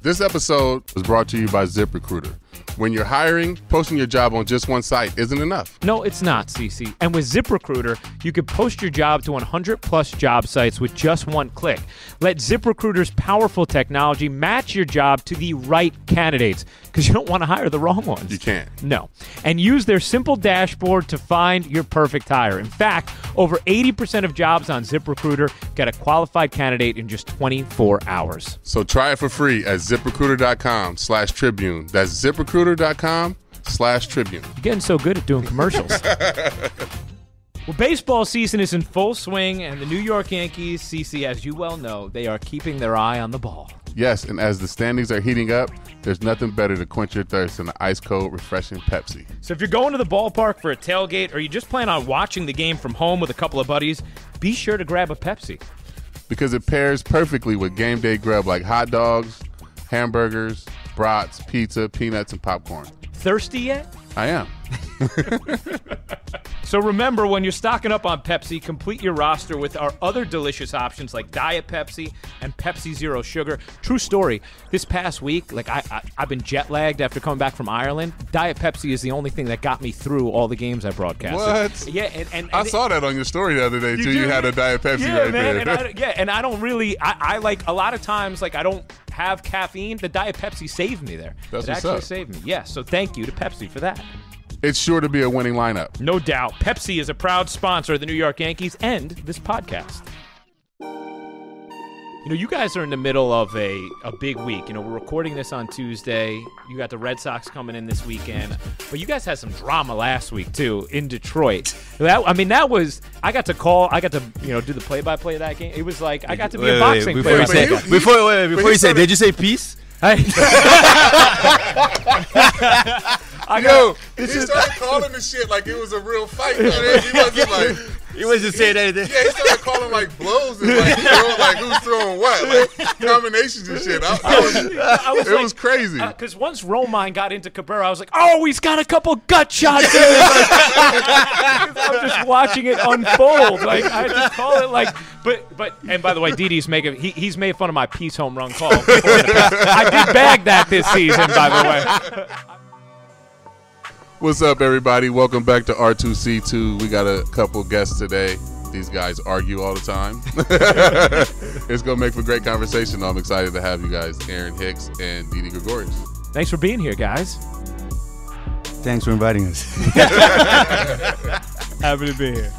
This episode was brought to you by ZipRecruiter. When you're hiring, posting your job on just one site isn't enough. No, it's not, CC. And with ZipRecruiter, you can post your job to 100-plus job sites with just one click. Let ZipRecruiter's powerful technology match your job to the right candidates, because you don't want to hire the wrong ones. You can't. No. And use their simple dashboard to find your perfect hire. In fact, over 80% of jobs on ZipRecruiter get a qualified candidate in just 24 hours. So try it for free at ZipRecruiter.com/Tribune. That's ZipRecruiter.com/Tribune. You're getting so good at doing commercials. Well, baseball season is in full swing, and the New York Yankees, CC, as you well know, they are keeping their eye on the ball. Yes, and as the standings are heating up, there's nothing better to quench your thirst than an ice-cold, refreshing Pepsi. So if you're going to the ballpark for a tailgate, or you just plan on watching the game from home with a couple of buddies, be sure to grab a Pepsi. Because it pairs perfectly with game day grub like hot dogs, hamburgers, brats, pizza, peanuts, and popcorn. Thirsty yet? I am. So remember, when you're stocking up on Pepsi, complete your roster with our other delicious options like Diet Pepsi and Pepsi Zero Sugar. True story. This past week, I've been jet lagged after coming back from Ireland. Diet Pepsi is the only thing that got me through all the games I broadcasted. What? Yeah, and I saw that on your story the other day too. You had a Diet Pepsi right man, there. And I don't really. I like a lot of times I don't have caffeine. The Diet Pepsi saved me there. That's it what's actually up. saved me. Yeah. So thank you to Pepsi for that. It's sure to be a winning lineup. No doubt. Pepsi is a proud sponsor of the New York Yankees and this podcast. You know, you guys are in the middle of a big week. You know, we're recording this on Tuesday. You got the Red Sox coming in this weekend. But you guys had some drama last week, too, in Detroit. That was – I got to do the play-by-play of that game. It was like I got to be a boxing player. Before you say, did you say peace? He started calling the shit like it was a real fight. He wasn't like he wasn't saying anything. Yeah, he started calling like blows and like who's throwing what, like combinations and shit. It was crazy. Because once Romine got into Cabrera, I was like, oh, he's got a couple gut shots in it. I'm just watching it unfold. Like I just call it like, but and by the way, Didi's he's made fun of my peace home run call. I did bag that this season, by the way. What's up, everybody? Welcome back to R2C2. We got a couple guests today. These guys argue all the time. It's going to make for great conversation. I'm excited to have you guys, Aaron Hicks and Didi Gregorius. Thanks for being here, guys. Thanks for inviting us. Happy to be here.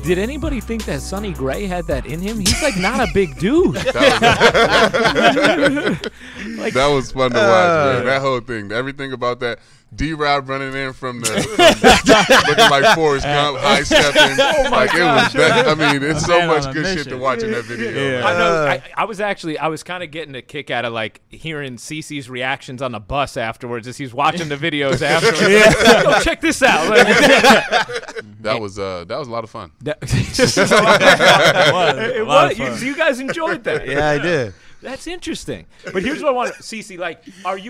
Did anybody think that Sonny Gray had that in him? He's like not a big dude. That was fun to watch, man. That whole thing, everything about that. D-Rod running in from looking like Forrest Gump, high stepping. It's so much good shit to watch in that video. Yeah. I know. I was kind of getting a kick out of like hearing Cece's reactions on the bus afterwards as he's watching the videos afterwards. Yo, check this out. That was a lot of fun. It was. You guys enjoyed that. Yeah, I did. That's interesting. But here's what I want to Cece, like,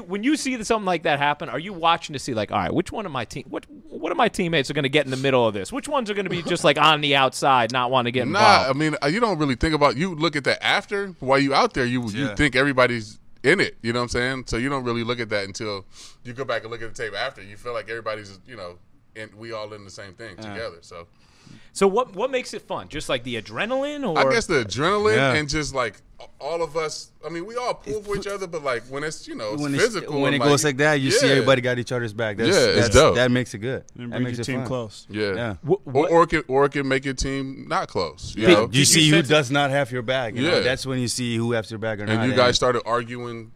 when you see something like that happen, are you watching to see like, all right, which one of my what of my teammates are going to get in the middle of this? Which ones are going to be just like on the outside, not want to get involved? I mean, you don't really think about. You look at that after while you out there. You think everybody's in it. You know what I'm saying? So you don't really look at that until you go back and look at the tape after. You feel like everybody's and we all in the same thing together. So what makes it fun? Just like the adrenaline, or I guess the adrenaline and just like all of us. I mean, we all pull for each other, but like when it's it's physical. When it goes like that, you see everybody got each other's back. It's dope. That makes it good. That makes your team fun. Close. Yeah. Or it can make your team not close. You see who does not have your back. You know? That's when you see who has your back or not. And you guys started arguing,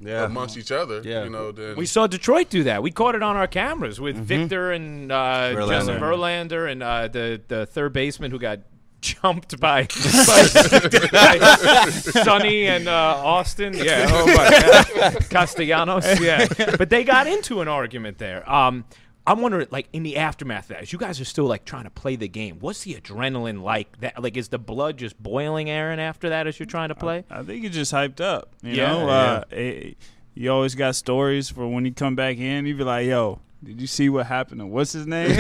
amongst each other. Yeah. Then we saw Detroit do that. We caught it on our cameras with Victor and Justin Verlander and the third baseman who got jumped by Sonny and Austin. Yeah. Oh my God. Castellanos. Yeah. But they got into an argument there. I'm wondering, like, in the aftermath of that, as you guys are still like trying to play the game, what's the adrenaline like? That, like, is the blood just boiling, Aaron, after that as you're trying to play? I think you're just hyped up. You know, you always got stories for when you come back in. You be like, yo, Did you see what happened to what's his name? Yo,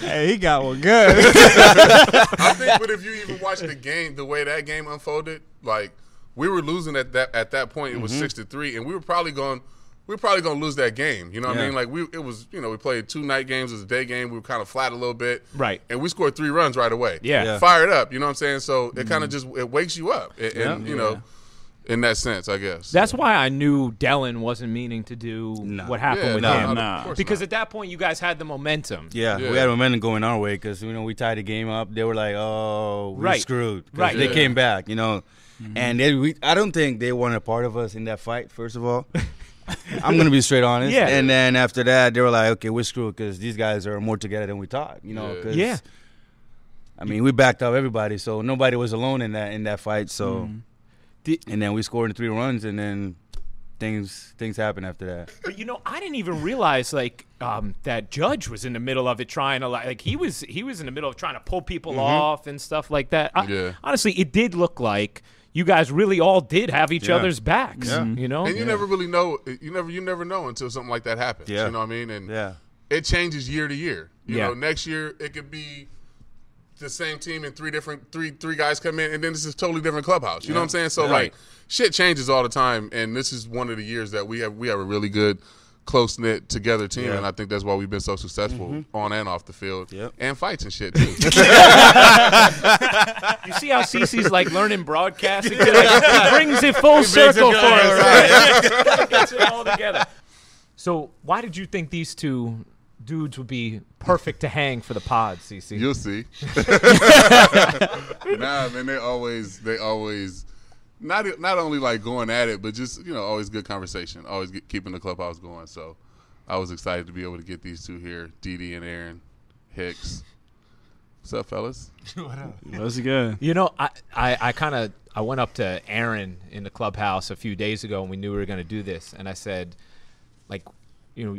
hey, he got one good. I think, but if you even watch the game, the way that game unfolded, like we were losing at that point. It was 6-3, and we were probably going to lose that game. You know what I mean? Like we played 2 night games as a day game. We were kind of flat a little bit, right? And we scored 3 runs right away. Yeah. Fired up. You know what I'm saying? So it kind of just it wakes you up, and you know. In that sense, I guess. That's why I knew Dellin wasn't meaning to do what happened with him. Because at that point, you guys had the momentum. Yeah, we had momentum going our way because, we tied the game up. They were like, oh, we're screwed. Right. They came back, And I don't think they wanted a part of us in that fight, first of all. I'm going to be straight honest. Yeah. And then after that, they were like, okay, we're screwed because these guys are more together than we thought, Cause, I mean, we backed up everybody, so nobody was alone in that fight, so... And then we scored 3 runs, and then things happened after that. But I didn't even realize that Judge was in the middle of it, trying to he was in the middle of trying to pull people off and stuff like that. Honestly, it did look like you guys really all did have each other's backs. Yeah. And you never really know. You never know until something like that happens. Yeah. You know what I mean? And it changes year to year. You know, next year it could be the same team and three guys come in, and then this is a totally different clubhouse. You know what I'm saying? So like shit changes all the time, and this is one of the years that we have a really good close knit together team, and I think that's why we've been so successful on and off the field, and fights and shit too. You see how Cece's like learning broadcasting? He brings it full circle for us. Gets it all together. So why did you think these two dudes would be perfect to hang for the pod, CC? You'll see. Nah, man, they always not only like going at it, but just always good conversation, always keeping the clubhouse going. So I was excited to be able to get these two here, Didi and Aaron, Hicks. What's up, fellas? What up? That's good. I went up to Aaron in the clubhouse a few days ago, and we knew we were going to do this, and I said,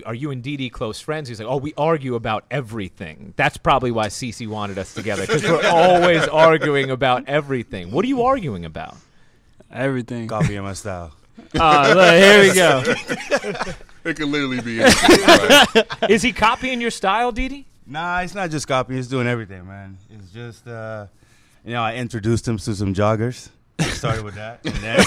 are you and Didi close friends? He's like, oh, we argue about everything. That's probably why Cece wanted us together, because we're always arguing about everything. What are you arguing about? Everything. Copy in my style. Look, here we go. It could literally be anything. Right? Is he copying your style, Didi? Nah, it's not just copying. He's doing everything, man. It's just, I introduced him to some joggers. Started with that. And then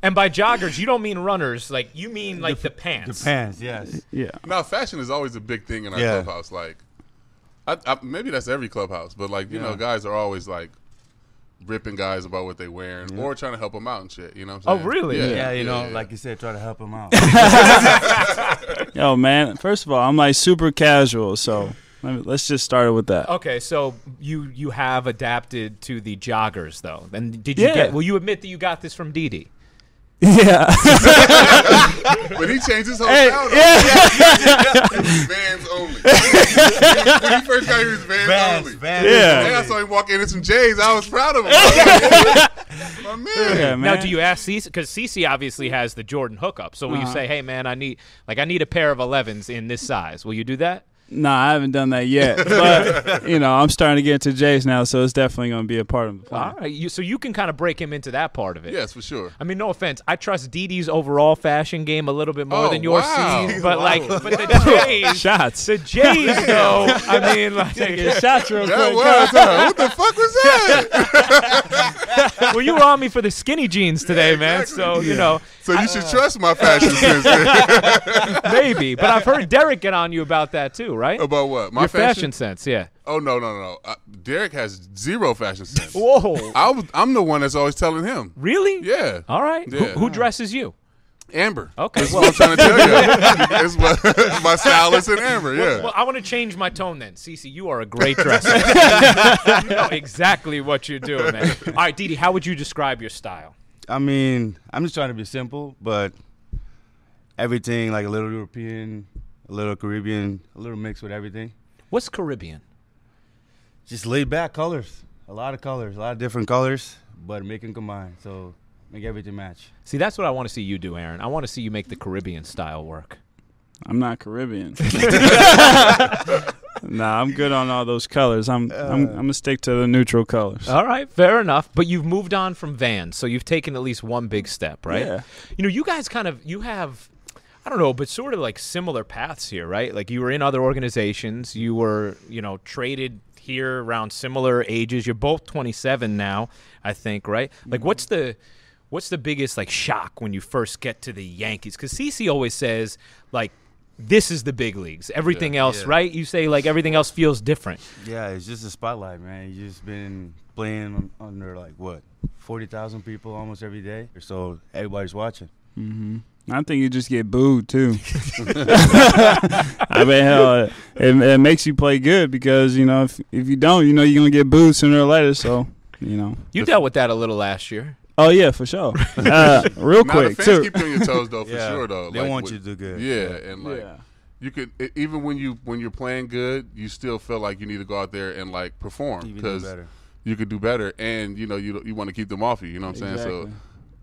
and by joggers, you don't mean runners. Like, you mean like the pants. The pants, yes. Yeah. Now, fashion is always a big thing in our clubhouse. Like, maybe that's every clubhouse, but guys are always like ripping guys about what they wearing or trying to help them out and shit. You know what I'm saying? Oh, really? Yeah, like you said, try to help them out. Yo, man, first of all, I'm like super casual, so let's just start it with that. Okay, so you have adapted to the joggers, though. And did you will you admit that you got this from Didi? Yeah. But he changed his whole style. It was Vans only. When he first got here, he was Vans only. And I saw him walk in some J's. I was proud of him. My man. Yeah, man. Now, do you ask Cece? Because Cece obviously has the Jordan hookup. So will you say, hey, man, I need a pair of 11s in this size. Will you do that? Nah, I haven't done that yet. But, I'm starting to get into J's now, so it's definitely going to be a part of the plan. All right. So you can kind of break him into that part of it. Yes, for sure. I mean, no offense. I trust Didi's overall fashion game a little bit more than yours, Cece. But, but the J's. Shots. The J's, though. I mean, taking shots real quick. What the fuck was that? Well, you were on me for the skinny jeans today, man. So, So you should trust my fashion sense. Maybe. But I've heard Derek get on you about that, too, right? About what? My Your fashion sense, yeah. Oh, no. Derek has zero fashion sense. Whoa. I'm the one that's always telling him. Really? Yeah. All right. Yeah. Who dresses you? Amber. Okay. That's what I'm trying to tell you. It's my stylist and Amber, yeah. Well, I want to change my tone then. Cece, you are a great dresser. You know exactly what you're doing, man. All right, Didi, how would you describe your style? I mean, I'm just trying to be simple, but everything like a little European, a little Caribbean, a little mix with everything. What's Caribbean? Just laid back colors. A lot of different colors, but make them combine. So make everything match. See, that's what I want to see you do, Aaron. I want to see you make the Caribbean style work. I'm not Caribbean. Nah, I'm good on all those colors. I'm gonna stick to the neutral colors. All right, fair enough. But you've moved on from Vans, so you've taken at least one big step, right? Yeah. You guys you have, I don't know, but sort of like similar paths here, right? Like you were in other organizations. You were, traded here around similar ages. You're both 27 now, I think, right? Like what's the biggest like shock when you first get to the Yankees? Because CeCe always says like, this is the big leagues. Everything else, right? You say like everything else feels different. Yeah, it's just a spotlight, man. You just been playing under like what, 40,000 people almost every day, so everybody's watching. Mm-hmm. I think you just get booed too. I mean, hell, it makes you play good because if you don't, you're gonna get booed sooner or later. So you dealt with that a little last year. Oh yeah, for sure. Real quick, the fans keep you on your toes though, for sure though. They want you to do good. Yeah, and you could even when you're playing good, you still feel like you need to go out there and like perform because you could do better, and you want to keep them off you. You know what I'm saying? So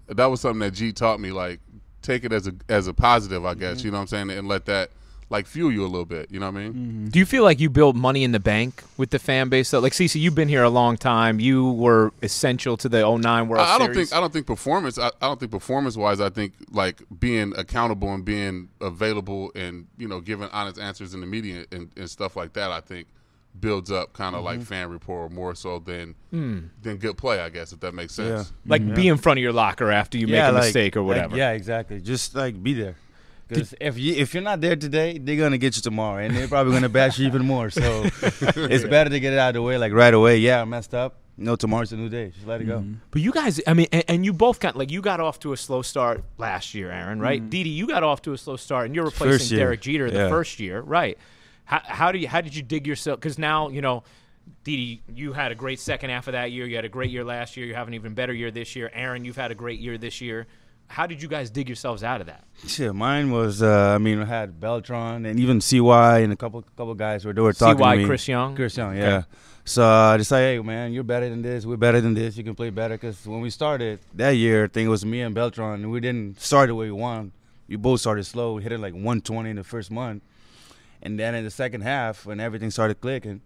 that was something that G taught me. Like take it as a positive, I guess. You know what I'm saying, and let that like fuel you a little bit. You know what I mean? Mm-hmm. Do you feel like you built money in the bank with the fan base? So, like CeCe, you've been here a long time. You were essential to the 09 World Series. I don't think performance. I don't think performance-wise. I think like being accountable and being available and giving honest answers in the media and stuff like that. I think builds up kind of like fan rapport more so than good play. I guess if that makes sense. Yeah. Like be in front of your locker after you make a mistake or whatever. Yeah, exactly. Just like be there. Because if you're not there today, they're going to get you tomorrow, and they're probably going to bash you even more. So it's better to get it out of the way, like right away. Yeah, I messed up. Tomorrow's a new day. Just let it go. But you guys, I mean, and you both you got off to a slow start last year, Aaron, right? Didi, you got off to a slow start, and you're replacing Derek Jeter the first year, right? How did you dig yourself? Because now, Didi, you had a great second half of that year. You had a great year last year. You have an even better year this year. Aaron, you've had a great year this year. How did you guys dig yourselves out of that? Shit, mine was, I had Beltran and even CY and a couple guys where they were talking to me. Chris Young? Chris Young, yeah. Okay. So I decided, hey, man, you're better than this. We're better than this. You can play better. Because when we started that year, I think it was me and Beltran, and we didn't start the way we wanted. We both started slow. We hit it like 120 in the first month. And then in the second half, when everything started clicking,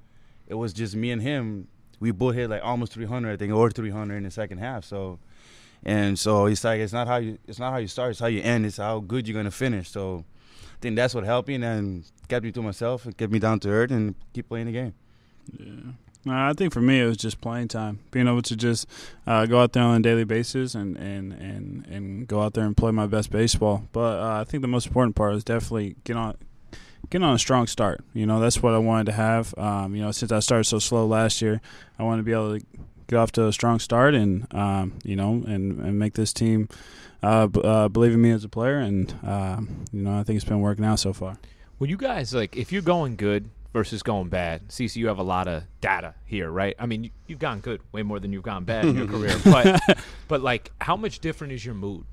it was just me and him. We both hit like almost 300, I think, or 300 in the second half. So he's like, it's not how you start, it's how you end, it's how good you're gonna finish. So I think that's what helped me and kept me to myself and kept me down to earth and keep playing the game. Yeah, I think for me it was just playing time, being able to just go out there on a daily basis and go out there and play my best baseball. But I think the most important part is definitely get on a strong start. That's what I wanted to have. Since I started so slow last year, I wanted to be able to get off to a strong start and and make this team believe in me as a player, and I think it's been working out so far. Well, you guys, like, if you're going good versus going bad, CeCe, you have a lot of data here, right? I mean, you've gone good way more than you've gone bad in your career, but like, how much different is your mood?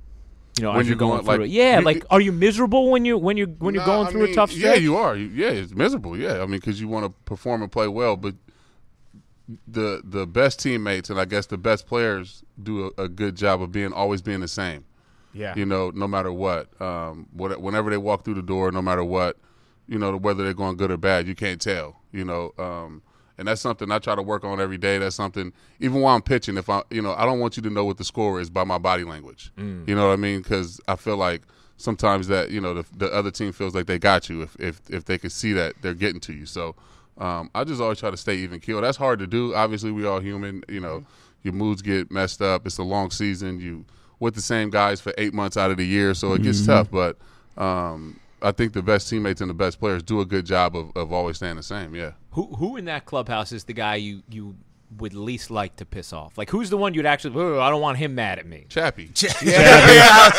When you're going through it. Yeah, are you miserable when you're going through a tough stretch? Yeah, you are. It's miserable. Yeah, I mean, because you want to perform and play well, but the best teammates and I guess the best players do a good job of always being the same. Yeah. No matter what. Whenever they walk through the door, no matter what, whether they're going good or bad, you can't tell. And that's something I try to work on every day. That's something, even while I'm pitching, if I don't want you to know what the score is by my body language. You know what I mean? Because I feel like sometimes that the other team feels like they got you if they can see that they're getting to you. So I just always try to stay even keel. That's hard to do. Obviously, we all human. Your moods get messed up. It's a long season. You with the same guys for 8 months out of the year, so it gets tough. But I think the best teammates and the best players do a good job of always staying the same. Yeah. Who in that clubhouse is the guy you would least like to piss off? Like, who's the one you'd actually? Oh, I don't want him mad at me. Chappie. Chappie. By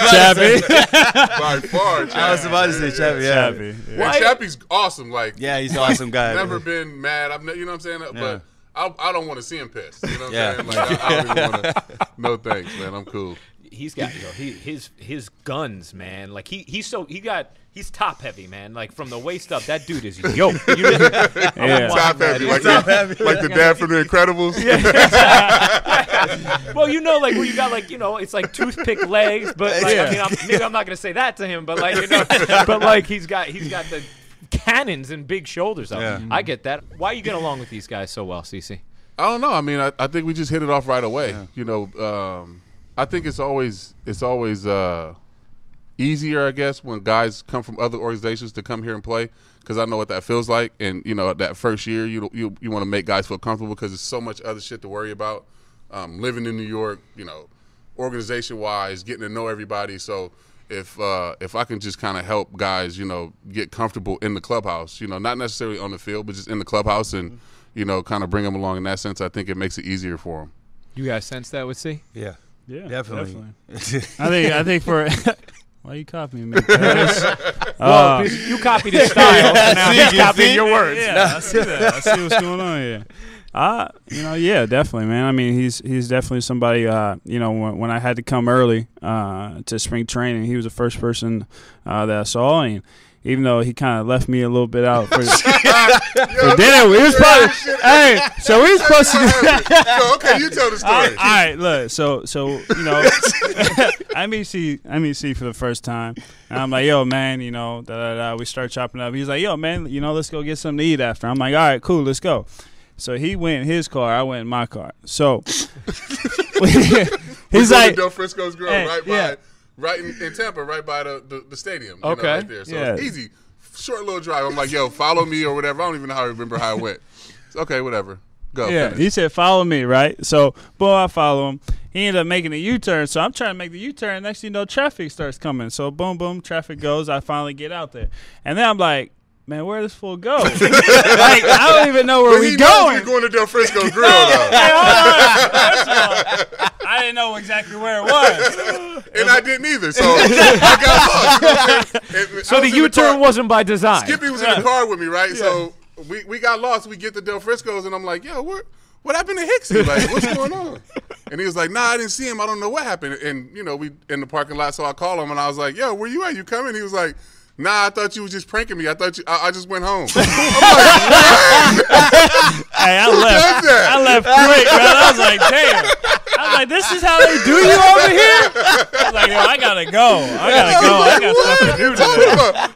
far, Chappie. I was about to say Chappie. Yeah. Chappie. Yeah. Chappie's awesome. Like, yeah, he's an awesome guy. Never been mad. You know what I'm saying? Yeah. But I don't want to see him pissed. You know what I'm saying? Like, I don't even want to. No thanks, man. I'm cool. He's got his guns, man. Like he's top heavy, man. Like from the waist up, that dude is yoked. Top heavy, like the dad from The Incredibles. Yeah. Well, like where you got it's like toothpick legs, but like, I mean, maybe I'm not gonna say that to him, but like but like he's got the cannons and big shoulders up. Yeah. I get that. Why you get along with these guys so well, CC? I don't know. I mean, I think we just hit it off right away. Yeah. You know, I think it's always easier, I guess, when guys come from other organizations to come here and play, because I know what that feels like. And, you know, that first year you want to make guys feel comfortable because there's so much other shit to worry about. Living in New York, you know, organization-wise, getting to know everybody. So if I can just kind of help guys, you know, get comfortable in the clubhouse, you know, not necessarily on the field, but just in the clubhouse and, you know, kind of bring them along in that sense, I think it makes it easier for them. You guys sense that with C? Yeah, definitely. I think for why you copying me? Well, you copied his style, and now he's copying your words. Yeah, I see that. I see what's going on here. You know, yeah, definitely, man. I mean, he's definitely somebody. You know, when I had to come early to spring training, he was the first person that I saw, and even though he kind of left me a little bit out for dinner, we was probably so we was supposed to. So, okay, you tell the story. All right, look, so you know, I meet C for the first time, and I'm like, yo, man, you know, we start chopping up. He's like, yo, man, you know, let's go get something to eat after. I'm like, all right, cool, let's go. So he went in his car, I went in my car. So he's like, Del Frisco's Grill, right in Tampa, right by the stadium. Okay. You know, right there. So it's easy. Short little drive. I'm like, yo, follow me or whatever. I don't even know remember how it went. Okay, whatever. Go. Yeah, finish. He said, follow me, right? So, boom, I follow him. He ended up making a U-turn. So I'm trying to make the U-turn. Next thing you know, traffic starts coming. So, boom, boom, traffic goes. I finally get out there. And then I'm like, man, where does this fool go? Like, I don't even know where we're going. You're going to Del Frisco Grill, though. Hey, I didn't know exactly where it was. And I didn't either, so I got lost. So the U-turn wasn't by design. Skippy was in the car with me, right? Yeah. So we got lost. We get to Del Frisco's, and I'm like, yo, what happened to Hicks? Like, what's going on? And he was like, nah, I didn't see him. I don't know what happened. And, you know, we in the parking lot, so I called him, and I was like, yo, where you at? You coming? He was like, nah, I thought you was just pranking me. I just went home. I'm like, hey, I left quick, man. I was like, damn. I was like, this is how they do you over here? I was like, yo, I gotta go. I got stuff to do today.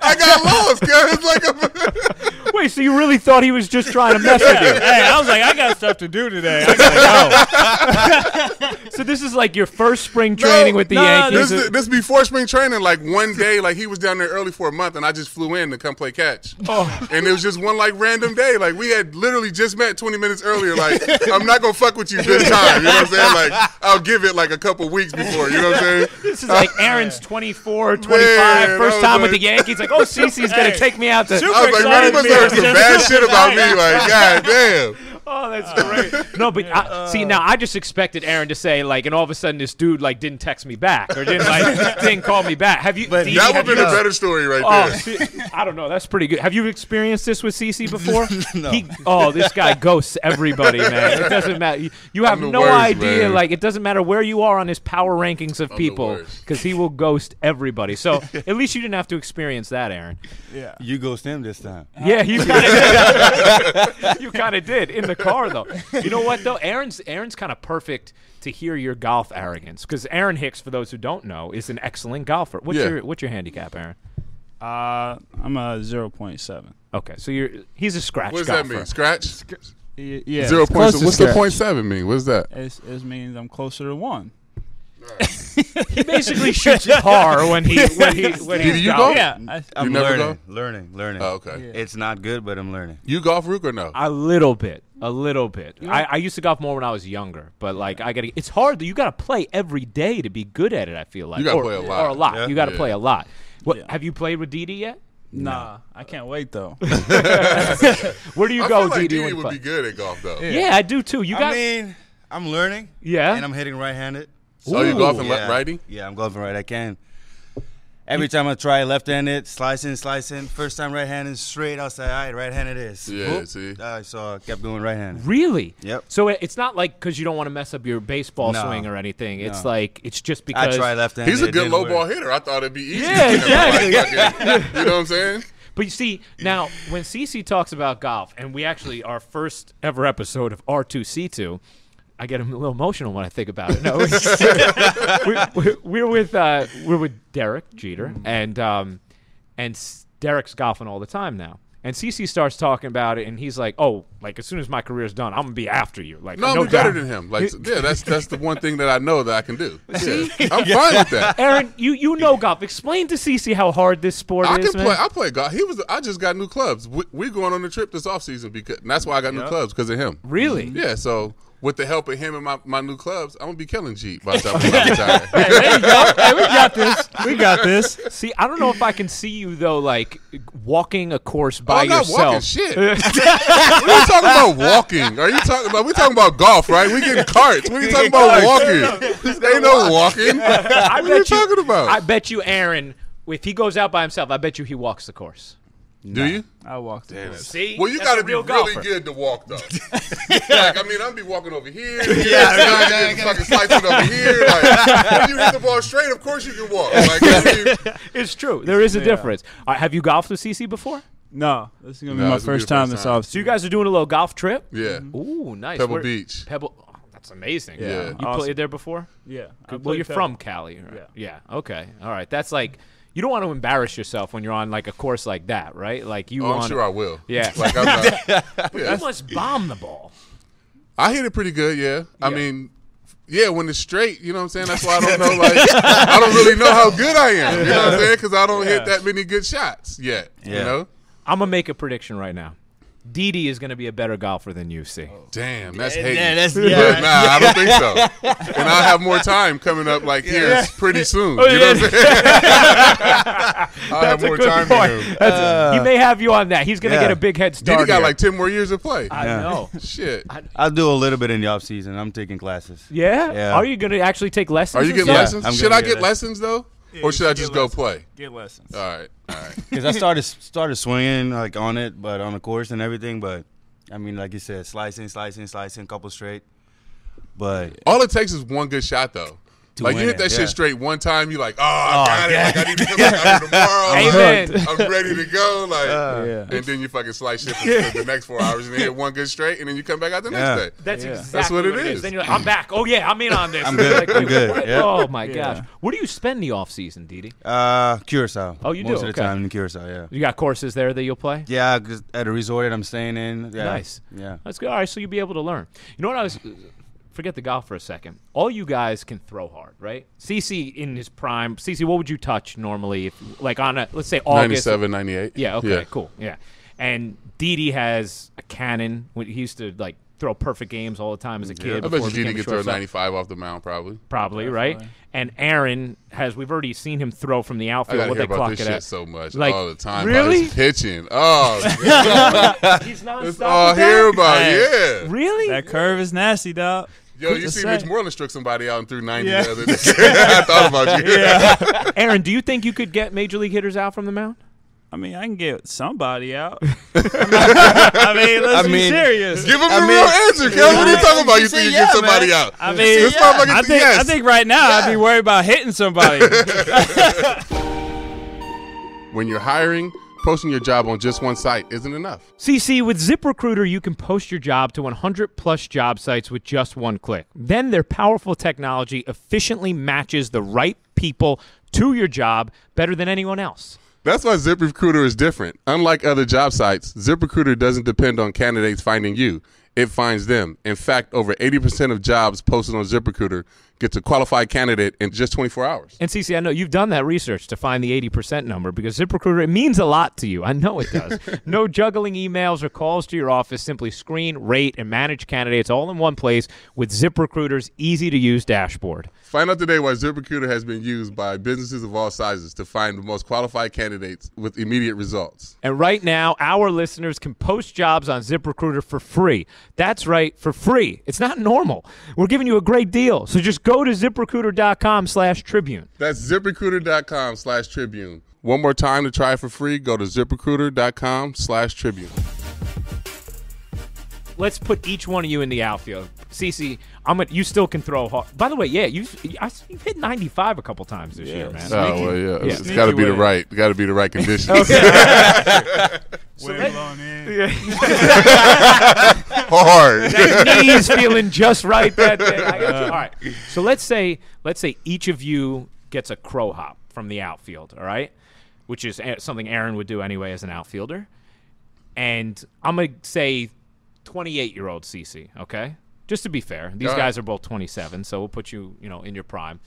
I got lost, guys. Wait, so you really thought he was just trying to mess with you? Hey, I was like, I got stuff to do today. I gotta go. So this is like your first spring training with the Yankees? This before spring training, like one day, like he was down there early for a month, and I just flew in to come play catch. Oh. And it was just one like random day. Like we had literally just met 20 minutes earlier. Like, I'm not gonna fuck with you this time. You know what I'm saying? Like, I'll give it like a couple weeks before. You know what I'm saying? This is like Aaron's 24, 25, first time with the Yankees. Like, oh, CC's gonna take me out to. I was like, man, he must have heard some bad shit about me. Like, god damn. Oh, that's great. No, but see, now I just expected Aaron to say like, and all of a sudden this dude like didn't text me back or didn't call me back. Have you? But that would have been a better story right there. See, I don't know. That's pretty good. Have you experienced this with CC before? No. This guy ghosts everybody, man. It doesn't matter. You have no idea. Man. Like, it doesn't matter where you are on his power rankings of people because he will ghost everybody. So at least you didn't have to experience that, Aaron. Yeah. You ghost him this time. Yeah, you kind of did. You kind of did in the car, though. You know what, though? Aaron's kind of perfect to hear your golf arrogance because Aaron Hicks, for those who don't know, is an excellent golfer. What's your handicap, Aaron? I'm a 0.7. Okay, so he's a scratch golfer. What does that mean? Scratch? Yeah. 0. What's the 0.7 mean? What is that? It means I'm closer to 1. He basically shoots par when he's you golf? Yeah, I'm learning. Oh, okay. Yeah. It's not good, but I'm learning. You golf, Rook, or no? A little bit. Yeah. I used to golf more when I was younger, but like it's hard. You got to play every day to be good at it. I feel like you got to play a lot. Or a lot. Yeah? You got to play a lot. Have you played with Didi yet? Nah, I can't wait though. Where do you go, like Didi? Didi would be good at golf though. Yeah, I do too. I'm learning. Yeah, and I'm hitting right-handed. So you golfing righty? Yeah, I'm golfing right. I can. Every time I try left-handed, slicing. First time right-handed, straight. I was like, all right, right-handed is. Yeah, see. So I kept going right-handed. Really? Yep. So it's not like because you don't want to mess up your baseball swing or anything. It's like it's just because I try left-handed. He's a good low ball hitter. I thought it'd be easy. Yeah, exactly. You know what I'm saying? But you see, now when CC talks about golf, and we actually our first ever episode of R2C2. I get a little emotional when I think about it. No, we're with Derek Jeter, and Derek's golfing all the time now. And CC starts talking about it, and he's like, "Oh, like as soon as my career's done, I'm gonna be after you." Like, no, I'm better than him. Like, yeah, that's the one thing that I know that I can do. Yeah. I'm fine with that. Aaron, you know golf. Explain to CC how hard this sport is. I play golf. I just got new clubs. We're going on a trip this offseason and that's why I got new clubs because of him. Really? Yeah. So with the help of him and my new clubs, I'm gonna be killing Jeep by the time I retire. Hey, there you go. Hey, we got this. We got this. See, I don't know if I can see you though, like walking a course by yourself. I'm not walking shit. What are you talking about walking? Are you talking about? We're talking about golf, right? We getting carts. What are you talking about walking? There ain't no walking. What are you talking about? I bet you, Aaron, if he goes out by himself, I bet you he walks the course. Do you? I walk the course. See? Well, you got to be really good to walk, though. Like, I mean, I'm be walking over here. Fucking slicing over here. Like, when you hit the ball straight, of course you can walk. Like, it's true. There is a difference. Have you golfed with CC before? No, this is gonna be my first time this offseason. So you guys are doing a little golf trip? Yeah. Ooh, nice. Pebble Beach. Pebble. Oh, that's amazing. Yeah. You played there before? Yeah. Well, you're from Cali, right? Yeah. Okay. All right. That's like. You don't want to embarrass yourself when you're on like a course like that, right? Like you. I'm sure I will. Yeah. Like I'm not, But you must bomb the ball. I hit it pretty good. Yeah. I mean, yeah, when it's straight, you know what I'm saying. That's why I don't know. Like I don't really know how good I am. You know what I'm saying? Because I don't hit that many good shots yet. Yeah. You know. I'm gonna make a prediction right now. Didi is going to be a better golfer than you, see. Damn, that's hating. Yeah, nah, I don't think so. And I'll have more time coming up like here pretty soon. You know what I'm saying? I'll have more time than him. He may have you on that. He's going to get a big head start. Didi got like 10 more years to play. I know. Shit. I'll do a little bit in the off season. I'm taking classes. Yeah? Are you going to actually take lessons? Are you getting lessons? Should I get lessons, though? Or should I just go play? Get lessons. All right. Because I started swinging like on it, but on the course and everything. But I mean, like you said, slicing, couple straight. But all it takes is one good shot, though. Like, you hit that shit straight one time, you're like, I got it. Like, I need to come back out here tomorrow. I'm ready to go. Like, and then you fucking slice shit for the next 4 hours, and then hit one good straight, and then you come back out the next day. That's exactly what it is. Then you're like, I'm back. Oh, yeah, I'm in on this. I'm good. I'm good. Oh, my gosh. Where do you spend the off season, Didi? Curacao. Oh, you do? Most of the time in Curacao, yeah. You got courses there that you'll play? Yeah, at a resort that I'm staying in. Yeah. Nice. Yeah. That's good. All right, so you'll be able to learn. You know what I was... Forget the golf for a second. All you guys can throw hard, right? CC in his prime. CC, what would you touch normally? If, like on a, let's say August. 97, 98. Yeah, okay, cool. Yeah. And Didi has a cannon. He used to like throw perfect games all the time as a kid. I bet you Didi could throw 95 off the mound probably. Probably, right? And Aaron we've already seen him throw from the outfield. I what they hear about clock this it shit at. so much Like, all the time. really? His pitching. Oh, God. He's not. That's all I hear about. Yeah. Really? That curve is nasty, dog. Yo, you see Mitch Moreland struck somebody out and threw 90 the other day. I thought about you. Yeah. Aaron, do you think you could get major league hitters out from the mound? I mean, I can get somebody out. I mean, let's be serious. Give him the real answer, Kevin. What are you talking about? You think you get somebody out? I mean, I think right now I'd be worried about hitting somebody. When you're hiring, posting your job on just one site isn't enough. CC, with ZipRecruiter, you can post your job to 100-plus job sites with just one click. Then their powerful technology efficiently matches the right people to your job better than anyone else. That's why ZipRecruiter is different. Unlike other job sites, ZipRecruiter doesn't depend on candidates finding you. It finds them. In fact, over 80% of jobs posted on ZipRecruiter gets a qualified candidate in just 24 hours. And CC, I know you've done that research to find the 80% number because ZipRecruiter, it means a lot to you. I know it does. No juggling emails or calls to your office. Simply screen, rate, and manage candidates all in one place with ZipRecruiter's easy-to-use dashboard. Find out today why ZipRecruiter has been used by businesses of all sizes to find the most qualified candidates with immediate results. And right now, our listeners can post jobs on ZipRecruiter for free. That's right, for free. It's not normal. We're giving you a great deal. So just go to ZipRecruiter.com/Tribune. That's ZipRecruiter.com/Tribune. One more time to try it for free, go to ZipRecruiter.com/Tribune. Let's put each one of you in the outfield. CC, you still can throw hard. By the way, yeah, you've hit 95 a couple times this year, man. Oh, well, yeah. It's got to be the right conditions. Hard. That knee's feeling just right that day. I got you. All right. So let's say each of you gets a crow hop from the outfield, all right? Which is something Aaron would do anyway as an outfielder. and I'm going to say 28-year-old CC, okay? Just to be fair. These guys are both 27, so we'll put you, in your prime.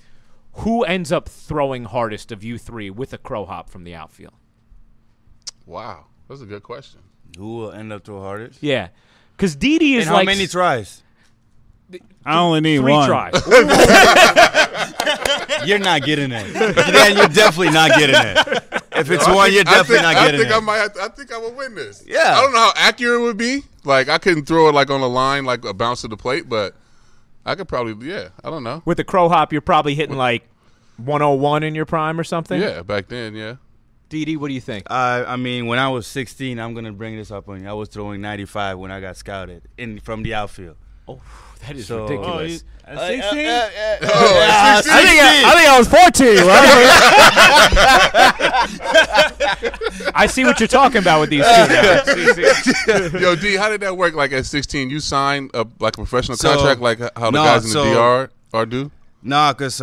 Who ends up throwing hardest of you three with a crow hop from the outfield? Wow. That's a good question. Who will end up throwing hardest? Yeah. Because Didi is and how many tries? I only need 3 one. tries. You're not getting it. You're definitely not getting it. If it's one, you're definitely not getting it. I think I will win this. Yeah. I don't know how accurate it would be. Like, I couldn't throw it like on a line, like a bounce to the plate, but I could probably, I don't know. With the crow hop, you're probably hitting like 101 in your prime or something? Yeah, back then, yeah. Didi, what do you think? I mean, when I was 16, I'm going to bring this up on you. I was throwing 95 when I got scouted from the outfield. Oh, that is ridiculous. At 16? I think I was 14. I see what you're talking about with these two guys. Yo, D, how did that work? Like at 16, you signed a professional contract, like how the guys in the DR are do? Nah, because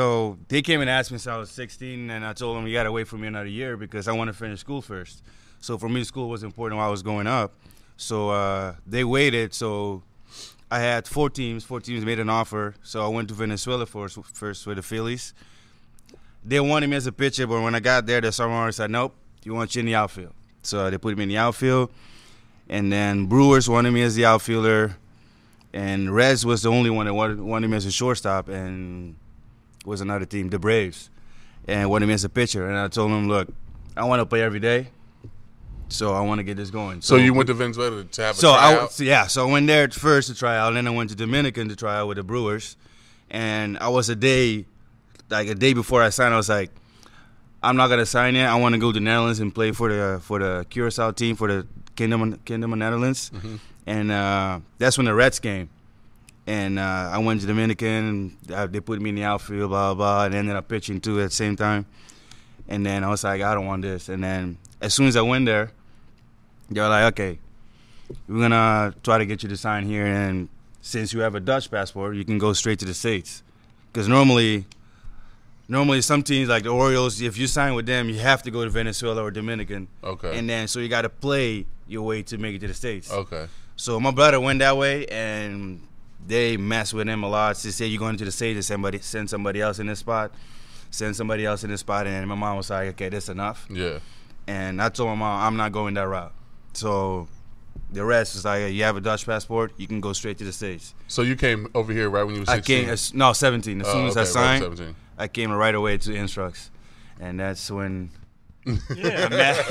they came and asked me since I was 16, and I told them you got to wait for me another year because I want to finish school first. So for me, school was important while I was going up. So they waited. So I had 4 teams. 4 teams made an offer. So I went to Venezuela first with the Phillies. They wanted me as a pitcher, but when I got there, the summer said, nope, you want you in the outfield. So they put me in the outfield. And then Brewers wanted me as the outfielder. And Reds was the only one that wanted me as a shortstop. And was another team, the Braves, and wanted me as a pitcher. And I told them, look, I want to play every day, so I want to get this going. So you went to Venezuela to have a tryout? So I went there first to try out, and then I went to Dominican to try out with the Brewers. And I was a day before I signed, I was like, I'm not going to sign yet. I want to go to the Netherlands and play for the Curacao team, for the Kingdom of Netherlands. Mm-hmm. And that's when the Reds came. And I went to Dominican, and they put me in the outfield, blah, blah, blah, and ended up pitching, too, at the same time. And then I was like, I don't want this. And then as soon as I went there, they were like, okay, we're going to try to get you to sign here. And since you have a Dutch passport, you can go straight to the States. Because normally some teams, like the Orioles, if you sign with them, you have to go to Venezuela or Dominican. Okay. And then so you got to play your way to make it to the States. Okay. So my brother went that way, and they mess with him a lot. They say you're going to the States, send somebody else in this spot. And then my mom was like, okay, that's enough. Yeah. And I told my mom, I'm not going that route. So the rest was like, you have a Dutch passport, you can go straight to the States. So you came over here right when you were 16? 17. As soon as I signed, 17. I came right away to Instructs. And that's when... Yeah, that's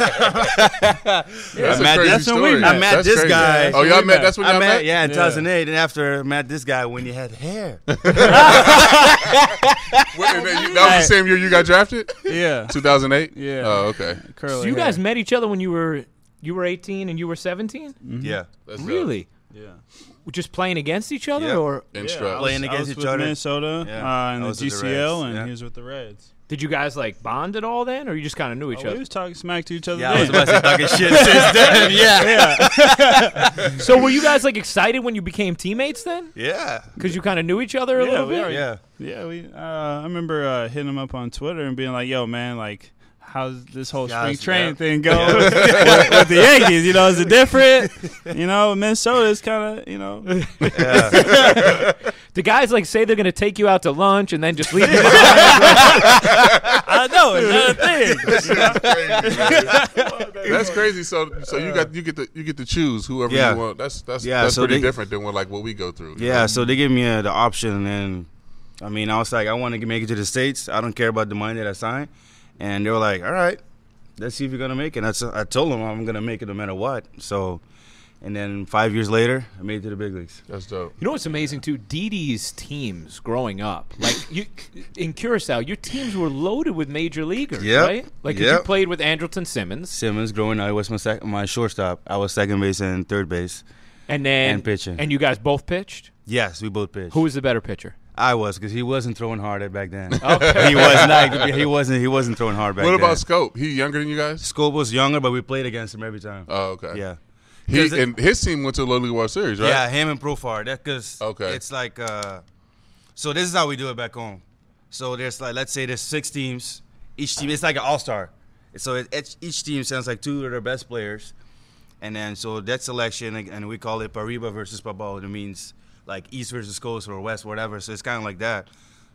when we met. I met this guy. Oh, y'all met? That's when y'all met? Yeah, in 2008. And after I met this guy when you had hair. That was the same year you got drafted? Yeah. 2008? Yeah. Oh, okay. So you guys met each other when you were 18 and you were 17? Mm-hmm. Yeah. Really? Yeah. Just playing against each other, or playing against each other? Minnesota in the GCL, and he was with the Reds. Did you guys bond at all then, or you just kind of knew each other? We was talking smack to each other. Yeah, I was about to say talking shit since then. Yeah. So were you guys excited when you became teammates then? Yeah. Because you kind of knew each other a little bit. Yeah. I remember hitting him up on Twitter and being like, "Yo, man, how's this whole spring training thing going with the Yankees? Is it different? Minnesota is kind of, Yeah. The guys say they're going to take you out to lunch and then just leave you behind. I know, it's not a thing. That's crazy. So you get to choose whoever you want. That's pretty different than what we go through. Yeah. So they gave me the option, and I was like, I want to make it to the States. I don't care about the money that I signed. And they were like, all right, let's see if you're going to make it. And I told them I'm going to make it no matter what. So, and then 5 years later, I made it to the big leagues. That's dope. You know what's amazing, too? Didi's teams growing up. In Curacao, your teams were loaded with major leaguers, right? You played with Andrelton Simmons. Simmons growing up was my shortstop. I was second base and third base. And pitching. And you guys both pitched? Yes, we both pitched. Who was the better pitcher? I was, because he wasn't throwing hard back then. Okay. He was not. He wasn't throwing hard back then. What about Scope? He younger than you guys? Scope was younger, but we played against him every time. Oh, okay. Yeah. And his team went to the Little League World Series, right? Yeah, him and Profar. Because it's like, so this is how we do it back home. So there's let's say there's 6 teams. Each team, it's like an all-star. So each team sends 2 of their best players. And then so that selection, and we call it Pariba versus Pabao. It means like East versus Coast or West, whatever. So it's kind of like that.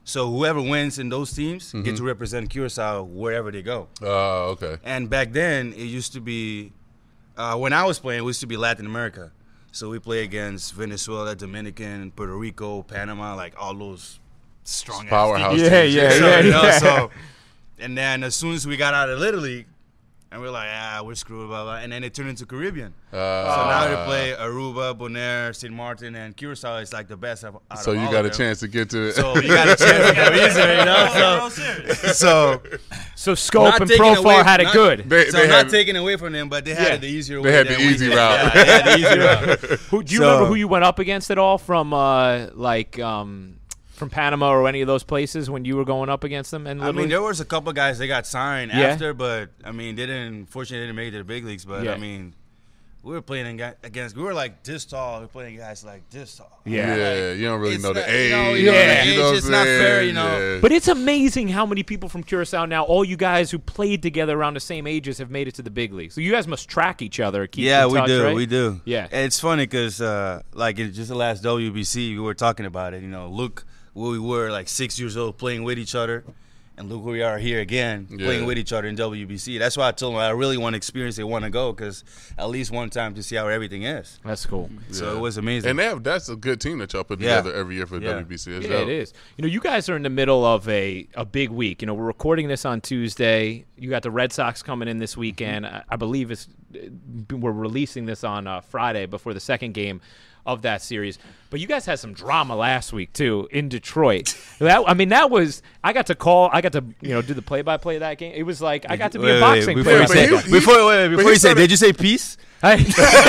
So whoever wins in those teams get to represent Curacao wherever they go. Oh, okay. And back then, it used to be, when I was playing, it used to be Latin America. So we play against Venezuela, Dominican, Puerto Rico, Panama, like all those strong powerhouse teams. Yeah. So, and then as soon as we got out of Little League, and we're like, we're screwed, blah, blah. And then it turned into Caribbean. So now they play Aruba, Bonaire, St. Martin, and Curacao is like the best out of So you all got of a them. chance to get to it. So you got a chance to get easier, you know? So Scope and Profar had it good. They not taking away from them, but they had the easier way. They had the easy route. Yeah, they had the easy route. Do you remember who you went up against at all from from Panama or any of those places when you were going up against them? And I mean, there was a couple guys they got signed after, but I mean, fortunately, they didn't make it to the big leagues. But I mean, we were playing against. We were like this tall. We were playing guys like this tall. Yeah, you don't really know the age. It's not fair, you know. Yeah. But it's amazing how many people from Curacao now, all you guys who played together around the same ages, have made it to the big leagues. So you guys must track each other. Keep in touch, right? We do. Yeah, and it's funny because like in just the last WBC, we were talking about it. You know, look where we were like 6 years old playing with each other. And look where we are here again, playing with each other in WBC. That's why I told them I really want to experience it, want to go, because at least one time to see how everything is. That's cool. So it was amazing. And that's a good team that y'all put together every year for WBC. Yeah, it is. You know, you guys are in the middle of a big week. You know, we're recording this on Tuesday. You got the Red Sox coming in this weekend. I believe we're releasing this on Friday before the second game of that series. But you guys had some drama last week too in Detroit. I got to do the play-by-play of that game. It was like I got to be a boxing player. Before you say, did you say peace? He started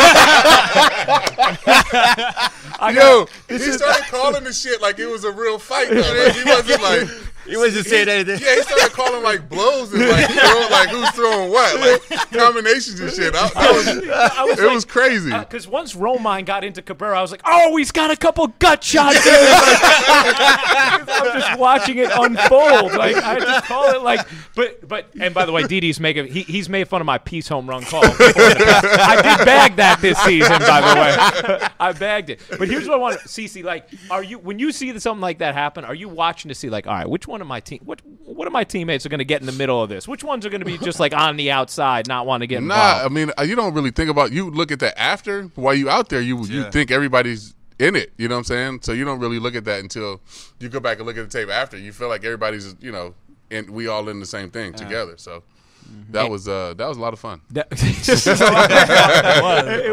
calling the shit like it was a real fight. Though. He wasn't like. He wasn't saying anything. Yeah, he started calling like blows and like who's throwing what, like combinations and shit. It was crazy. Because once Romine got into Cabrera, I was like, oh, he's got a couple gut shots in it. I'm just watching it unfold. Like I just call it like, but and by the way, Didi's he's made fun of my peace home run call. I did bag that this season, by the way. I bagged it. But here's what I want to, Cece, like, when you see something like that happen, are you watching to see like, all right, which one of my team, what of my teammates are going to get in the middle of this? Which ones are going to be just like on the outside, not want to get involved? Nah, I mean, you don't really think about. You look at that after while you out there. You think everybody's in it. You know what I'm saying? So you don't really look at that until you go back and look at the tape after. You feel like everybody's and we all in the same thing together. So. That was a lot of fun. It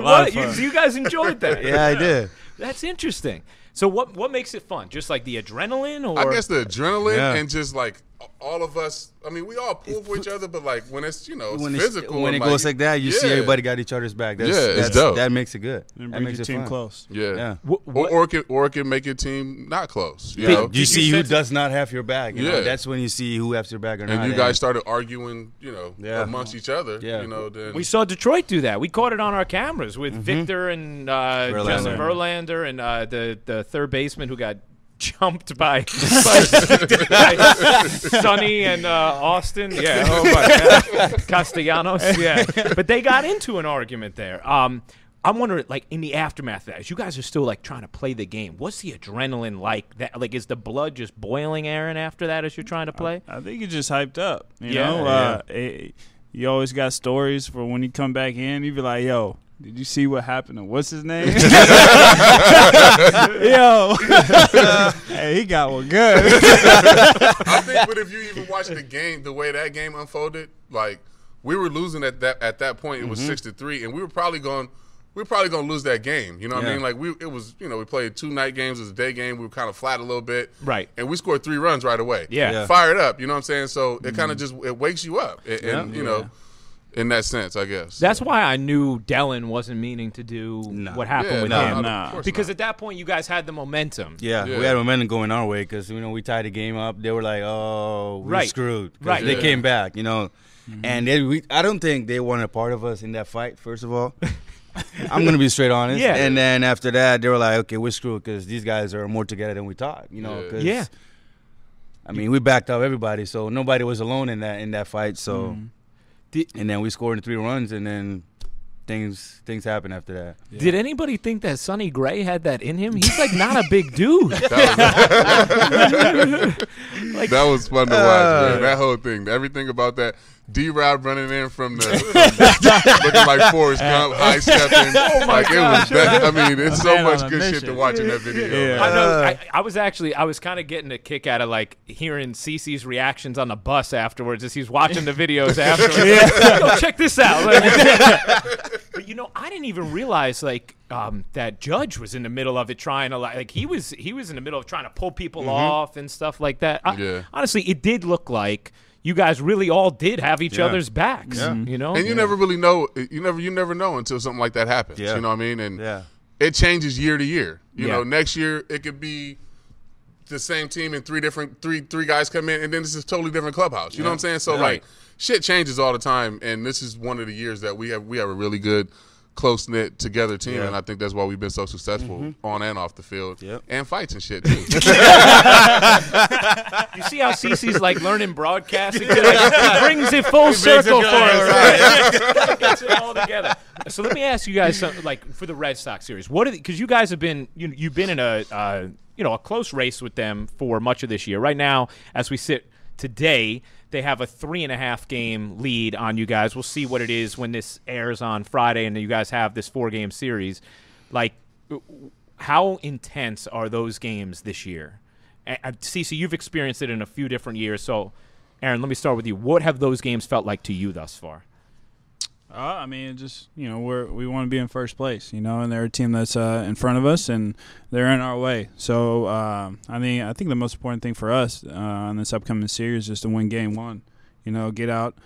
was. You guys enjoyed that. Yeah, I did. That's interesting. So what makes it fun? Just like the adrenaline, or I guess the adrenaline and just like all of us. I mean, we all pull for each other, but like when it's it's physical. When it goes like that, you see everybody got each other's back. It's dope. That makes it good. That makes your team fun. close. Yeah. Or it can make your team not close. You know? You see who does not have your back. You know? That's when you see who has your back or not. And you guys started arguing, amongst each other. Yeah. Then we saw Detroit do that. We caught it on our cameras with Victor and Justin Verlander and the third baseman who got jumped by Sonny and Austin. Yeah. Oh my God. Castellanos. Yeah. But they got into an argument there. I'm wondering, like, in the aftermath of that, as you guys are still like trying to play the game, what's the adrenaline like? That, like, is the blood just boiling, Aaron, after that as you're trying to play? I think you're just hyped up. You know, you always got stories for when you come back in. You be like, yo. Did you see what happened to what's his name? Yo, hey, he got one good. I think, but if you even watch the game, the way that game unfolded, like we were losing at that point. It was 6-3, and we were probably going to lose that game. You know what I mean? Like we played 2 night games. It was a day game. We were kind of flat a little bit, right? And we scored 3 runs right away. Yeah. Fired up. You know what I'm saying? So it kind of just wakes you up, and you know. In that sense, I guess. That's why I knew Dellin wasn't meaning to do what happened with him. Because at that point, you guys had the momentum. Yeah, we had momentum going our way because, we tied the game up. They were like, oh, we're screwed. Right. They came back, And I don't think they weren't a part of us in that fight, first of all. I'm going to be straight honest. Yeah. And then after that, they were like, okay, we're screwed because these guys are more together than we thought, Cause, I mean, we backed up everybody, so nobody was alone in that fight, so... And then we scored 3 runs, and then things happen after that. Yeah. Did anybody think that Sonny Gray had that in him? He's like not a big dude. That was fun to watch, man. That whole thing, everything about that. D-Rod running in from the looking like Forrest Gump, high stepping. Oh my gosh. It was that. I mean, it's so much good shit to watch in that video. Yeah. I know. I was kind of getting a kick out of like hearing CeCe's reactions on the bus afterwards as he's watching the videos afterwards. Yo, check this out. But I didn't even realize like that Judge was in the middle of it trying to like he was in the middle of trying to pull people off and stuff like that. Honestly, it did look like you guys really all did have each other's backs, And you never really know. You never know until something like that happens. You know what I mean? And it changes year to year. You know, next year it could be the same team and three guys come in, and then this is a totally different clubhouse. You know what I'm saying? So like, shit changes all the time, and this is one of the years that we have a really good, close knit together team, and I think that's why we've been so successful on and off the field, and fights and shit too. You see how CeCe's like learning broadcasting? He brings it full circle for us. He gets it all together. So let me ask you guys something, like for the Red Sox series, because you guys have been you've been in a close race with them for much of this year. Right now, as we sit today, they have a 3.5 game lead on you guys. We'll see what it is when this airs on Friday and you guys have this 4-game series. Like, how intense are those games this year? CeCe, you've experienced it in a few different years. So, Aaron, let me start with you. What have those games felt like to you thus far? I mean, just, we want to be in first place, and they're a team that's in front of us, and they're in our way. So, I think the most important thing for us on this upcoming series is just to win game one. Get out,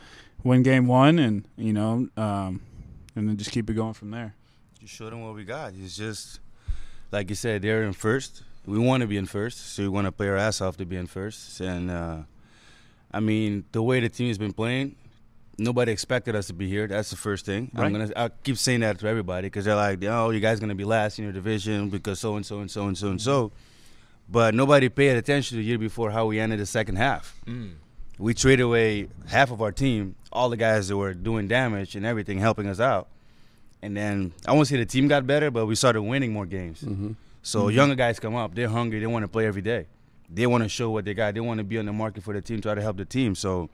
win game one, and, and then just keep it going from there. Just show them what we got. It's just, like you said, they're in first. We want to be in first, so we want to play our ass off to be in first. And, the way the team has been playing, nobody expected us to be here. That's the first thing. Right. I keep saying that to everybody because they're like, "Oh, you guys gonna be last in your division because so and so and so and so and so." But nobody paid attention the year before how we ended the second half. We traded away half of our team, all the guys that were doing damage and everything, helping us out. And then I won't say the team got better, but we started winning more games. So younger guys come up, they're hungry, they want to play every day. They want to show what they got. They want to be on the market for the team, try to help the team. So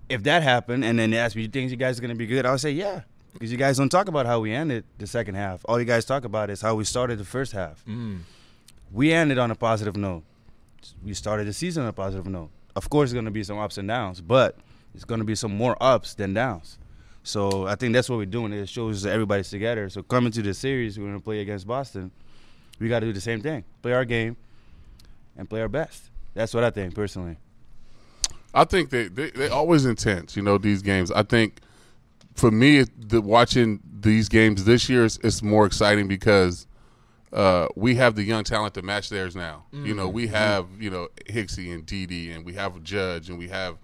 if that happened, and then they ask me, you think you guys are going to be good? I would say, yeah, because you guys don't talk about how we ended the second half. All you guys talk about is how we started the first half. We ended on a positive note. We started the season on a positive note. Of course, there's going to be some ups and downs, but it's going to be some more ups than downs. So I think that's what we're doing. It shows that everybody's together. So coming to the series, we're going to play against Boston. We got to do the same thing, play our game and play our best. That's what I think, personally. I think they're always intense, these games. I think for me, watching these games this year is more exciting because we have the young talent to match theirs now. We have, Hicksy and Didi, and we have Judge, and we have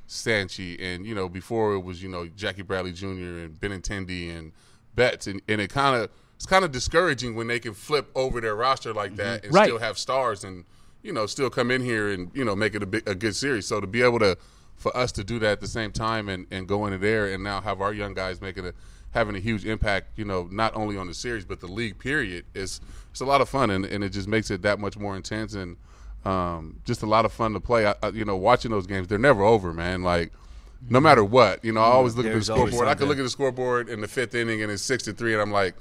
Sanchi, and, before it was, Jackie Bradley Jr. and Benintendi and Betts, and it's kind of discouraging when they can flip over their roster like that and still have stars and, still come in here and, make it a good series. So to be able for us to do that at the same time and go into there and now have our young guys having a huge impact, not only on the series but the league period, it's a lot of fun and it just makes it that much more intense and just a lot of fun to play. Watching those games, they're never over, man. Like, no matter what, I always look at the scoreboard. I could look at the scoreboard in the 5th inning and it's 6-3 and I'm like,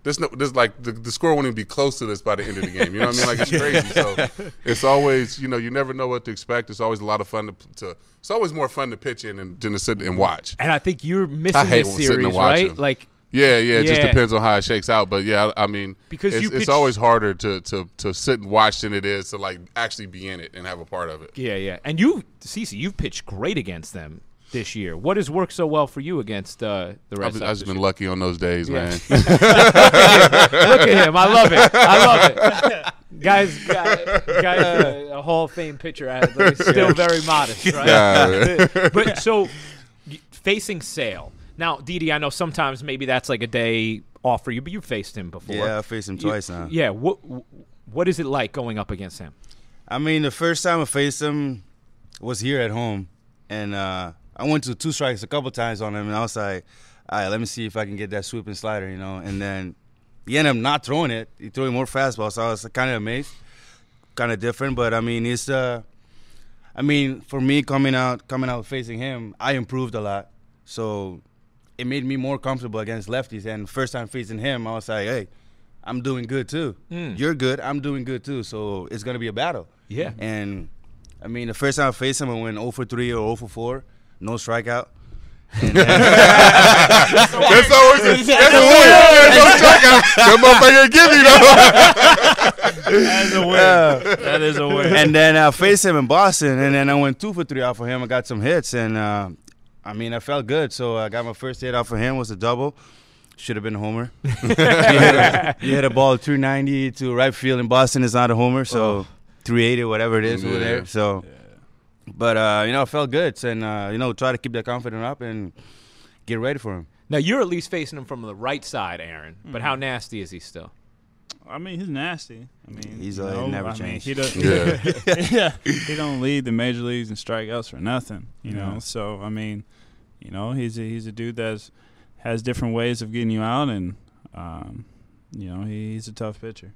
This like the score wouldn't even be close to this by the end of the game. You know what I mean? Like, it's crazy. So it's always, you never know what to expect. It's always a lot of fun to it's always more fun to pitch in than to sit and watch. And I think you're missing this series, right? Like, it just depends on how it shakes out. But I mean, because it's always harder to sit and watch than it is to like actually be in it and have a part of it. Yeah. And CeCe, you've pitched great against them this year. What has worked so well for you against the Red Sox? I've just been lucky on those days, man. Look at him. I love it. Guys, a Hall of Fame pitcher, but he's still very modest, right? But so, facing Sale. Now, Didi, I know sometimes maybe that's like a day off for you, but you've faced him before. Yeah, I faced him twice now. Yeah, what is it like going up against him? I mean, the first time I faced him was here at home, and I went to 2 strikes a couple times on him, and I was like, all right, let me see if I can get that swooping slider, you know. And then he ended up not throwing it. He threw more fastball, so I was kind of amazed. Kind of different, but I mean, it's for me coming out facing him, I improved a lot. So it made me more comfortable against lefties. And first time facing him, I was like, hey, I'm doing good too. You're good, I'm doing good too. So it's gonna be a battle. Yeah. And I mean, the first time I faced him, I went 0 for 3 or 0 for 4, no strikeout. And then, that's always a win. No strikeout. That motherfucker give me though. That's a win. That is a win. And then I faced him in Boston, and then I went 2 for 3 off of him. I got some hits, and I felt good. So I got my first hit off of him, was a double. Should have been a homer. You hit a ball 290 to right field in Boston is not a homer, so 380, whatever it is over there. So, but I felt good, and try to keep that confidence up and get ready for him. Now you're at least facing him from the right side, Aaron. But how nasty is he still? I mean, he's nasty. I mean, he's never changed. He does. He don't lead the major leagues in strikeouts for nothing. You know. So I mean, he's a dude that has different ways of getting you out, and he's a tough pitcher.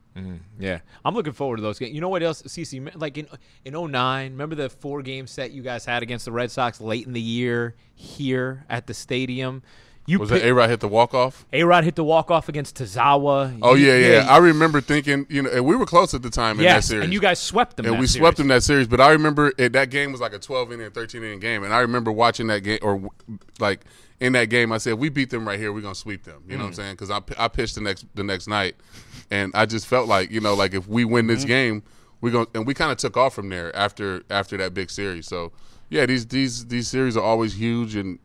Yeah, I'm looking forward to those games. You know what else, CC? Like in 2009, remember the 4-game set you guys had against the Red Sox late in the year here at the stadium? Was it A-Rod hit the walk-off? A-Rod hit the walk-off against Tazawa. Oh, yeah. I remember thinking, and we were close at the time in that series. And you guys swept them. And we swept them that series. But I remember that game was like a 12-inning, 13-inning game. And I remember watching that game, or like in that game, I said, we beat them right here, we're going to sweep them. You know what I'm saying? Because I pitched the next night. And I just felt like, like if we win this game, we're going to – and we kind of took off from there after that big series. So – yeah, these series are always huge, and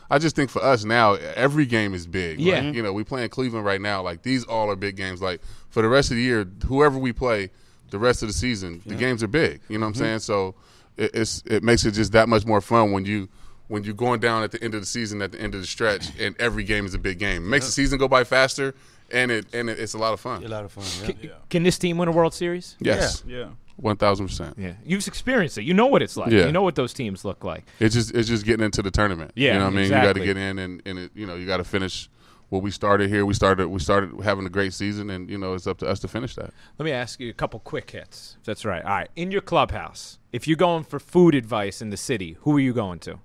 I just think for us now, every game is big. Yeah, like, we play in Cleveland right now. Like these all are big games. Like for the rest of the year, whoever we play, the rest of the season, the games are big. You know what I'm saying? So it makes it just that much more fun when you're going down at the end of the season, at the end of the stretch, and every game is a big game. It makes the season go by faster, and it's a lot of fun. A lot of fun. Yeah. Can this team win a World Series? Yes. Yeah. 1,000%. Yeah, you've experienced it. You know what it's like. Yeah. You know what those teams look like. It's just getting into the tournament. Yeah, you know what I mean. Exactly. You got to get in, and it, you got to finish what we started here. We started having a great season, and it's up to us to finish that. Let me ask you a couple quick hits. If that's right. All right, in your clubhouse, if you're going for food advice in the city, who are you going to?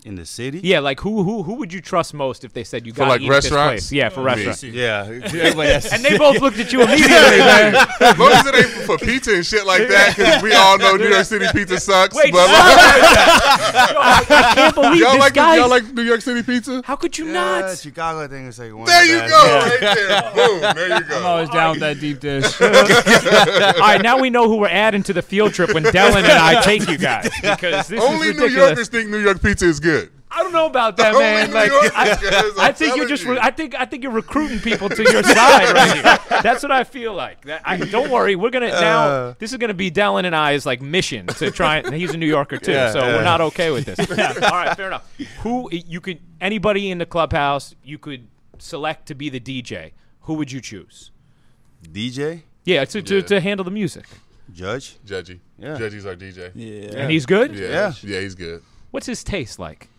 In the city? Yeah, like who would you trust most if they said you got to eat at this restaurants? place? Yeah, for restaurants. Yeah. And they both looked at you immediately, man. As long as it ain't for pizza and shit like that, because we all know New York City pizza sucks. Wait, but I can't believe this guy. Y'all like New York City pizza? How could you not? Chicago, I think, is like one. There you go, right there. Boom, there you go. I'm always down with that deep dish. All right, now we know who we're adding to the field trip when Dylan and I take you guys, because this Only is New ridiculous. Yorkers think New York pizza is good. I don't know about that, man. Only New Yorkers, guys, I think you're just. I think you're recruiting people to your side right here. That's what I feel like. Don't worry, we're gonna now. This is gonna be Dylan and I's like mission to try. And he's a New Yorker too, so we're not okay with this. All right, fair enough. Who you could anybody in the clubhouse you could select to be the DJ? Who would you choose? DJ? Yeah, to handle the music. Judgy. Yeah. Judgy's our DJ. Yeah. And he's good. Yeah, he's good. What's his taste like?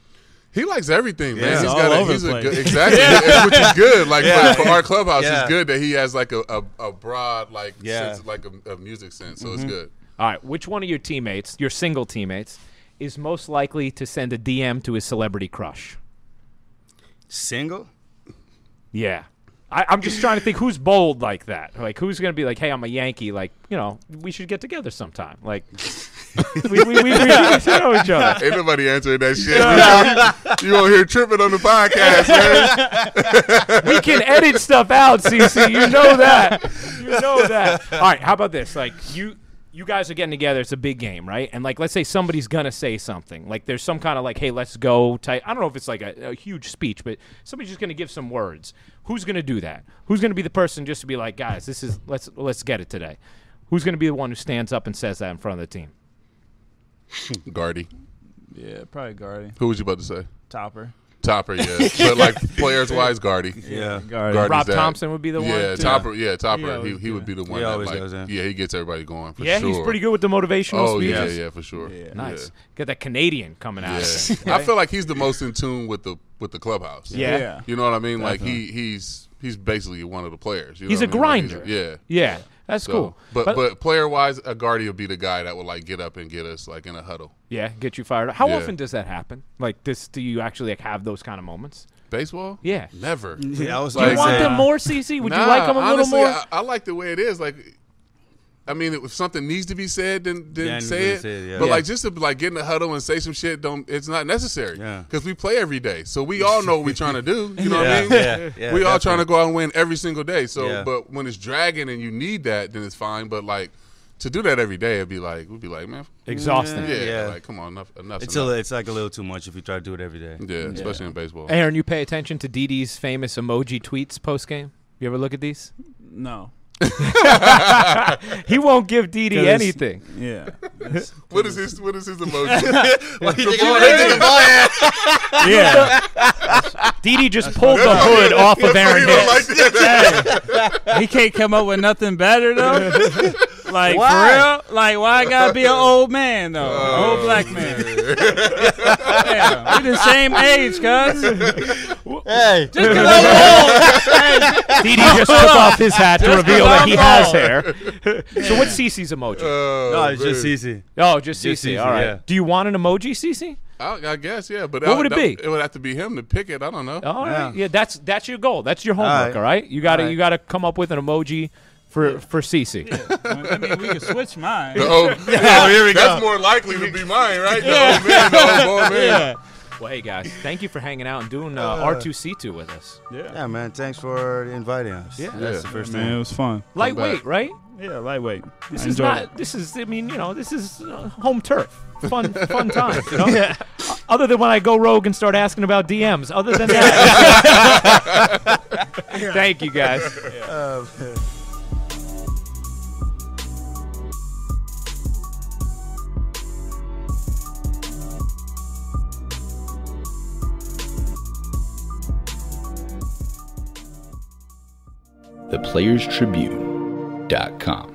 He likes everything, man. Yeah. He's All got over he's the a place. good, exactly, which is good. Like for our clubhouse, Yeah. it's good that he has like a broad Yeah. sense, like a music sense. So it's good. All right, which one of your teammates, your single teammates, is most likely to send a DM to his celebrity crush? Single? Yeah. I'm just trying to think who's bold like that. Like, who's going to be like, hey, I'm a Yankee. Like, we should get together sometime. Like, we should know each other. Ain't nobody answering that shit. You won't hear tripping on the podcast, man. We can edit stuff out, CC. You know that. You know that. All right, how about this? Like, you guys are getting together. It's a big game, right? And, like, let's say somebody's going to say something. Like, there's some kind of, like, hey, let's go type. I don't know if it's, like, a huge speech, but somebody's just going to give some words. Who's going to do that? Who's going to be the person just to be like, guys, this is let's get it today? Who's going to be the one who stands up and says that in front of the team? Gardy. Yeah, probably Gardy. Who was you about to say? Topper. Topper, yeah. But like players wise, Gardy. Yeah. Rob Thompson would be the one. Yeah, Topper. Yeah, Topper. He would be the one. That, like, he gets everybody going for sure. he's pretty good with the motivational speeches. Yeah, for sure. Yeah. Nice. Got that Canadian coming out. Yeah. I feel like he's the most in tune with the clubhouse. Yeah. You know what I mean? Definitely. Like he's basically one of the players. You know he's a grinder. Yeah. Yeah. That's cool. But player wise, a Gardy would be the guy that would like get up and get us like in a huddle. Yeah, get you fired up. How often does that happen? Like this, do you actually like have those kind of moments? Baseball? Yeah. Never. Yeah, I was do you want them more, CC? Would you like them a honestly, little more? I like the way it is. Like, I mean, if something needs to be said, then say it. But like just to like get in the huddle and say some shit, it's not necessary. Because we play every day, so we all know what we're trying to do. You know what I mean? We all trying to go out and win every single day. So, but when it's dragging and you need that, then it's fine. But like to do that every day, we'd be like, man, exhausting. Yeah, like come on, enough. It's like a little too much if you try to do it every day. Yeah, especially in baseball. Aaron, you pay attention to Didi's famous emoji tweets post game? You ever look at these? No. He won't give Didi anything. Yeah. What is his emoji? Yeah. Didi just pulled the hood off of Aaron Hicks. He can't come up with nothing better though. Like why? For real? Like why I gotta be an old man though? Old black man. Yeah, we the same age, cuz. Hey, just because I'm old. Didi just took off his hat to reveal that he has hair. So what's Cece's emoji? No, it's just Cece. Oh, just Cece. All right. Yeah. Do you want an emoji, Cece? I guess, yeah. But what would it be? It would have to be him to pick it. I don't know. All right. Yeah, that's your goal. That's your homework. All right. You gotta come up with an emoji for Cece. Yeah. I mean, we can switch mine. Here we go. That's more likely to be mine, right? Yeah. The old man. Yeah. Well, hey guys, thank you for hanging out and doing R2C2 with us. Yeah, man. Thanks for inviting us. Yeah, that's the first man. time. It was fun. Lightweight, right? Yeah, lightweight. This is home turf. Fun time. You know? Yeah. Other than when I go rogue and start asking about DMs. Other than that, thank you guys. ThePlayersTribune.com